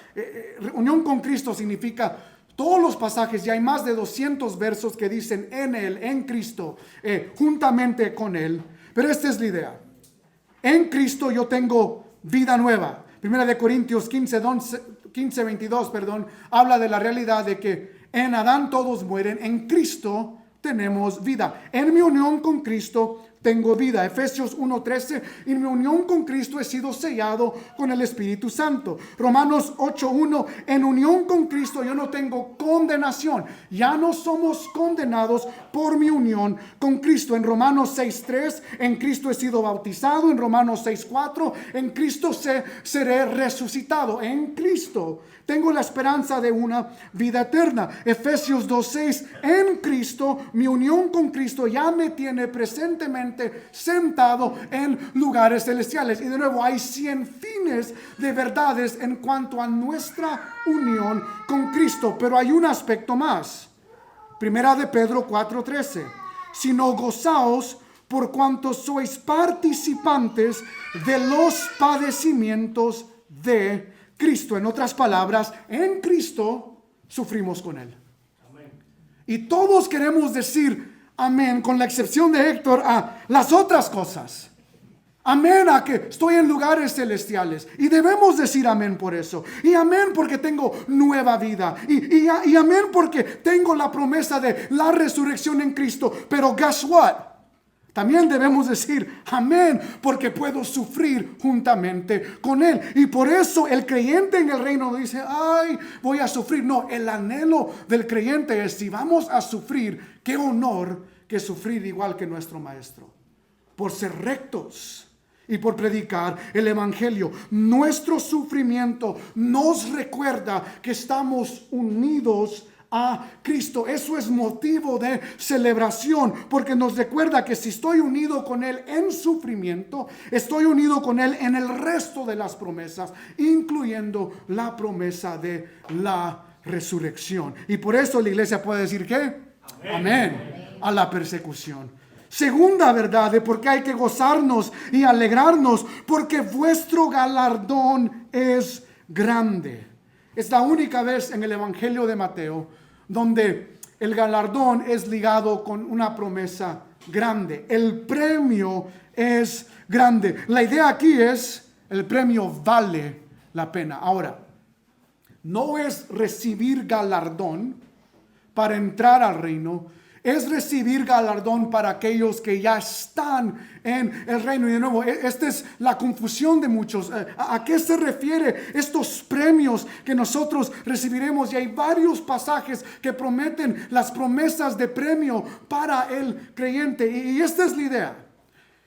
Unión con Cristo significa todos los pasajes, y hay más de 200 versos que dicen en Él, en Cristo, juntamente con Él. Pero esta es la idea. En Cristo yo tengo vida nueva. Primera de Corintios 15:22, habla de la realidad de que en Adán todos mueren, en Cristo tenemos vida. En mi unión con Cristo tengo vida. Efesios 1:13, en mi unión con Cristo he sido sellado con el Espíritu Santo. Romanos 8:1, en unión con Cristo yo no tengo condenación. Ya no somos condenados por mi unión con Cristo. En Romanos 6:3, en Cristo he sido bautizado. En Romanos 6:4, en Cristo seré resucitado. En Cristo tengo la esperanza de una vida eterna. Efesios 2:6, en Cristo, mi unión con Cristo ya me tiene presentemente sentado en lugares celestiales. Y de nuevo, hay 100 fines de verdades en cuanto a nuestra unión con Cristo. Pero hay un aspecto más. Primera de Pedro 4:13, sino gozaos por cuanto sois participantes de los padecimientos de Cristo. En otras palabras, en Cristo sufrimos con Él. Amén. Y todos queremos decir amén, con la excepción de Héctor, a las otras cosas. Amén a que estoy en lugares celestiales. Y debemos decir amén por eso. Y amén porque tengo nueva vida. Y amén porque tengo la promesa de la resurrección en Cristo. Pero guess what? También debemos decir amén porque puedo sufrir juntamente con Él. Y por eso el creyente en el reino no dice, ay, voy a sufrir. No, el anhelo del creyente es, si vamos a sufrir, qué honor que sufrir igual que nuestro Maestro. Por ser rectos y por predicar el evangelio. Nuestro sufrimiento nos recuerda que estamos unidos a Cristo. Eso es motivo de celebración, porque nos recuerda que si estoy unido con Él en sufrimiento, estoy unido con Él en el resto de las promesas, incluyendo la promesa de la resurrección. Y por eso la iglesia puede decir ¿qué? Amén a la persecución. Segunda verdad de por qué hay que gozarnos y alegrarnos, porque vuestro galardón es grande. Es la única vez en el Evangelio de Mateo donde el galardón es ligado con una promesa grande. El premio es grande. La idea aquí es, el premio vale la pena. Ahora, no es recibir galardón para entrar al reino, es recibir galardón para aquellos que ya están en el reino. Y de nuevo, esta es la confusión de muchos. ¿A qué se refiere estos premios que nosotros recibiremos? Y hay varios pasajes que prometen las promesas de premio para el creyente. Y esta es la idea.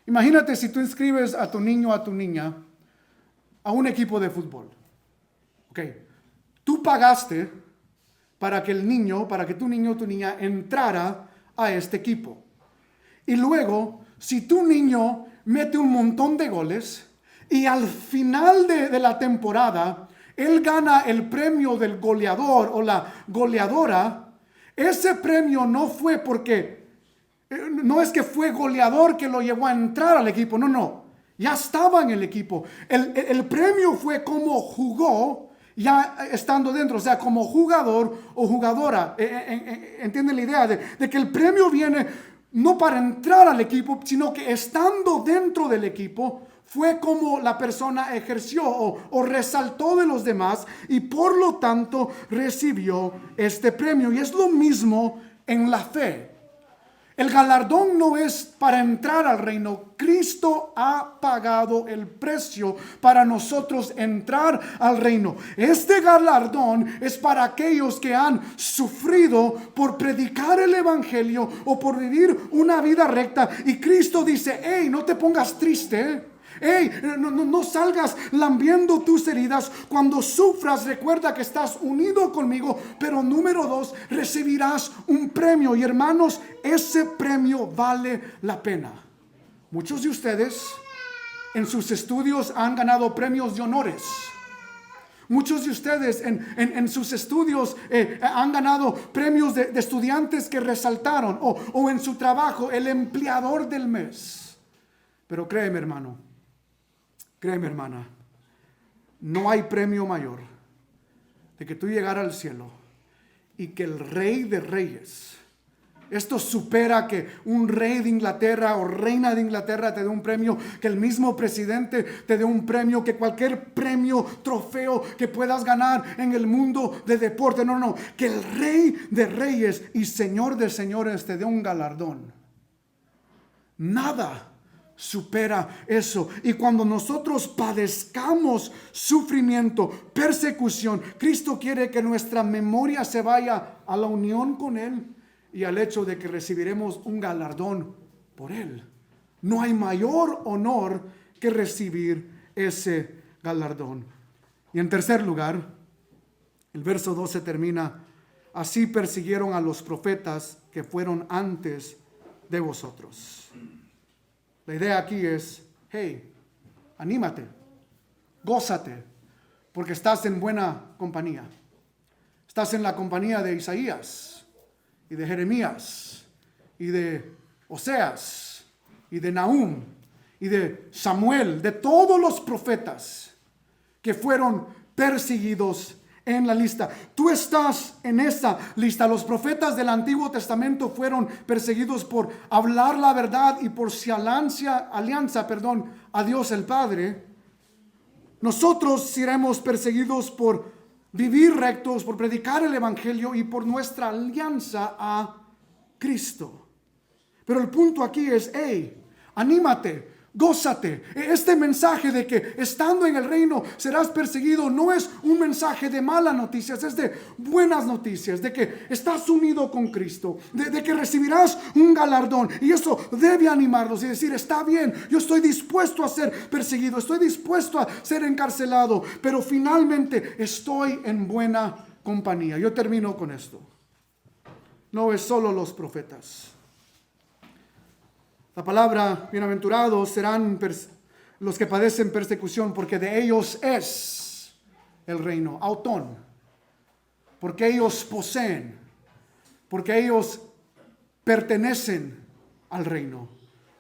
Imagínate si tú inscribes a tu niño o a tu niña a un equipo de fútbol. Okay. Tú pagaste para que tu niño o tu niña entrara a este equipo. Y luego, si tu niño mete un montón de goles y al final de la temporada, él gana el premio del goleador o la goleadora, ese premio no fue porque, no es que fue goleador que lo llevó a entrar al equipo, no, ya estaba en el equipo. El premio fue como jugó ya estando dentro, o sea, como jugador o jugadora. ¿Entienden la idea de que el premio viene no para entrar al equipo, sino que estando dentro del equipo fue como la persona ejerció o resaltó de los demás y por lo tanto recibió este premio? Y es lo mismo en la fe. El galardón no es para entrar al reino. Cristo ha pagado el precio para nosotros entrar al reino. Este galardón es para aquellos que han sufrido por predicar el evangelio o por vivir una vida recta. Y Cristo dice, hey, no te pongas triste, hey, no salgas lambiendo tus heridas. Cuando sufras, recuerda que estás unido conmigo. Pero número 2, recibirás un premio. Y hermanos, ese premio vale la pena. Muchos de ustedes en sus estudios han ganado premios de honores. Muchos de ustedes en sus estudios han ganado premios de estudiantes que resaltaron. O en su trabajo, el empleador del mes. Pero créeme, hermano. Créeme, hermana, no hay premio mayor de que tú llegar al cielo y que el Rey de Reyes, esto supera que un rey de Inglaterra o reina de Inglaterra te dé un premio, que el mismo presidente te dé un premio, que cualquier premio, trofeo que puedas ganar en el mundo de deporte. No, que el Rey de Reyes y Señor de Señores te dé un galardón. Nada supera eso. Y cuando nosotros padezcamos sufrimiento, persecución, Cristo quiere que nuestra memoria se vaya a la unión con Él y al hecho de que recibiremos un galardón por Él. No hay mayor honor que recibir ese galardón. Y en tercer lugar, el verso 12 termina: así persiguieron a los profetas que fueron antes de vosotros. La idea aquí es: hey, anímate, gózate, porque estás en buena compañía. Estás en la compañía de Isaías y de Jeremías y de Oseas y de Nahum y de Samuel, de todos los profetas que fueron perseguidos en la lista. Tú estás en esa lista. Los profetas del Antiguo Testamento fueron perseguidos por hablar la verdad y por su alianza, a Dios el Padre. Nosotros seremos perseguidos por vivir rectos, por predicar el Evangelio y por nuestra alianza a Cristo. Pero el punto aquí es: hey, anímate, gózate. Este mensaje de que estando en el reino serás perseguido no es un mensaje de malas noticias, es de buenas noticias, de que estás unido con Cristo, de que recibirás un galardón. Y eso debe animarnos y decir: está bien, yo estoy dispuesto a ser perseguido, estoy dispuesto a ser encarcelado, pero finalmente estoy en buena compañía. Yo termino con esto. No es solo los profetas. La palabra bienaventurados serán los que padecen persecución, porque de ellos es el reino, autón, porque ellos poseen, porque ellos pertenecen al reino.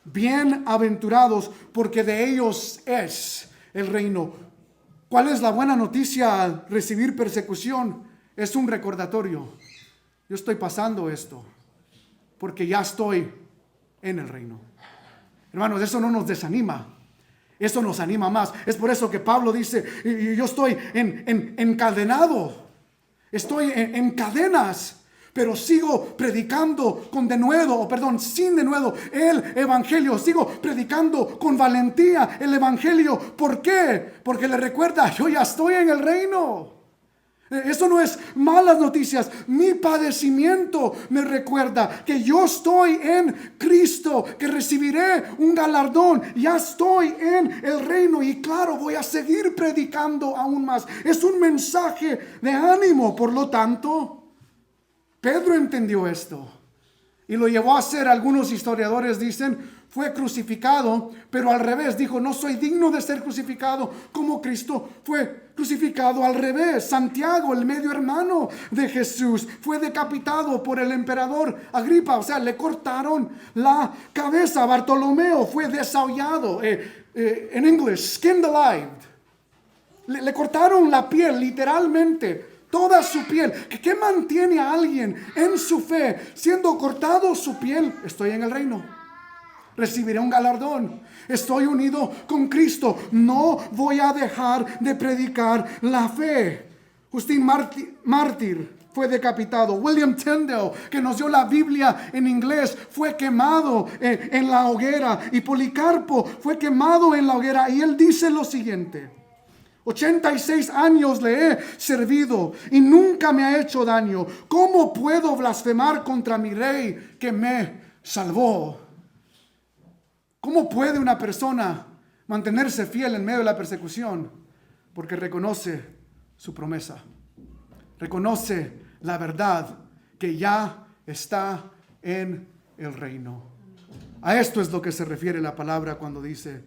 Bienaventurados, porque de ellos es el reino. ¿Cuál es la buena noticia al recibir persecución? Es un recordatorio: yo estoy pasando esto porque ya estoy en el reino. Hermanos, eso no nos desanima, eso nos anima más. Es por eso que Pablo dice: yo estoy encadenado, estoy en cadenas, pero sigo predicando sin denuedo el Evangelio. Sigo predicando con valentía el Evangelio. ¿Por qué? Porque le recuerda: yo ya estoy en el reino. Eso no es malas noticias. Mi padecimiento me recuerda que yo estoy en Cristo, que recibiré un galardón. Ya estoy en el reino y claro, voy a seguir predicando aún más. Es un mensaje de ánimo. Por lo tanto, Pedro entendió esto y lo llevó a hacer. Algunos historiadores dicen: fue crucificado, pero al revés. Dijo: no soy digno de ser crucificado como Cristo fue crucificado al revés. Santiago, el medio hermano de Jesús, fue decapitado por el emperador Agripa. O sea, le cortaron la cabeza. Bartolomeo fue desollado. En inglés, skinned alive. Le cortaron la piel, literalmente. Toda su piel. ¿Qué mantiene a alguien en su fe siendo cortado su piel? Estoy en el reino. Recibiré un galardón. Estoy unido con Cristo. No voy a dejar de predicar la fe. Justin Mártir fue decapitado. William Tyndale, que nos dio la Biblia en inglés, fue quemado en la hoguera. Y Policarpo fue quemado en la hoguera. Y él dice lo siguiente: 86 años le he servido y nunca me ha hecho daño. ¿Cómo puedo blasfemar contra mi rey que me salvó? ¿Cómo puede una persona mantenerse fiel en medio de la persecución? Porque reconoce su promesa. Reconoce la verdad que ya está en el reino. A esto es lo que se refiere la palabra cuando dice: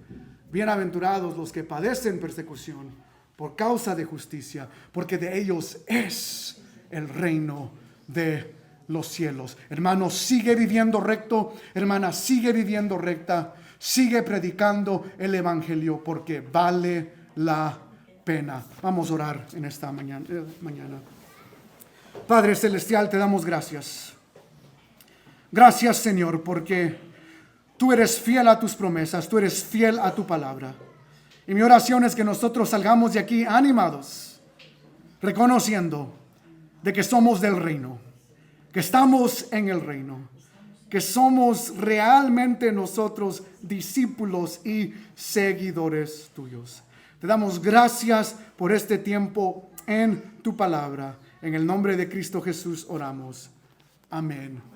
bienaventurados los que padecen persecución por causa de justicia, porque de ellos es el reino de los cielos. Hermano, sigue viviendo recto. Hermana, sigue viviendo recta. Sigue predicando el Evangelio porque vale la pena. Vamos a orar en esta mañana. Padre Celestial, te damos gracias. Gracias, Señor, porque tú eres fiel a tus promesas, tú eres fiel a tu palabra. Y mi oración es que nosotros salgamos de aquí animados, reconociendo de que somos del reino, que estamos en el reino, que somos realmente nosotros discípulos y seguidores tuyos. Te damos gracias por este tiempo en tu palabra. En el nombre de Cristo Jesús oramos. Amén.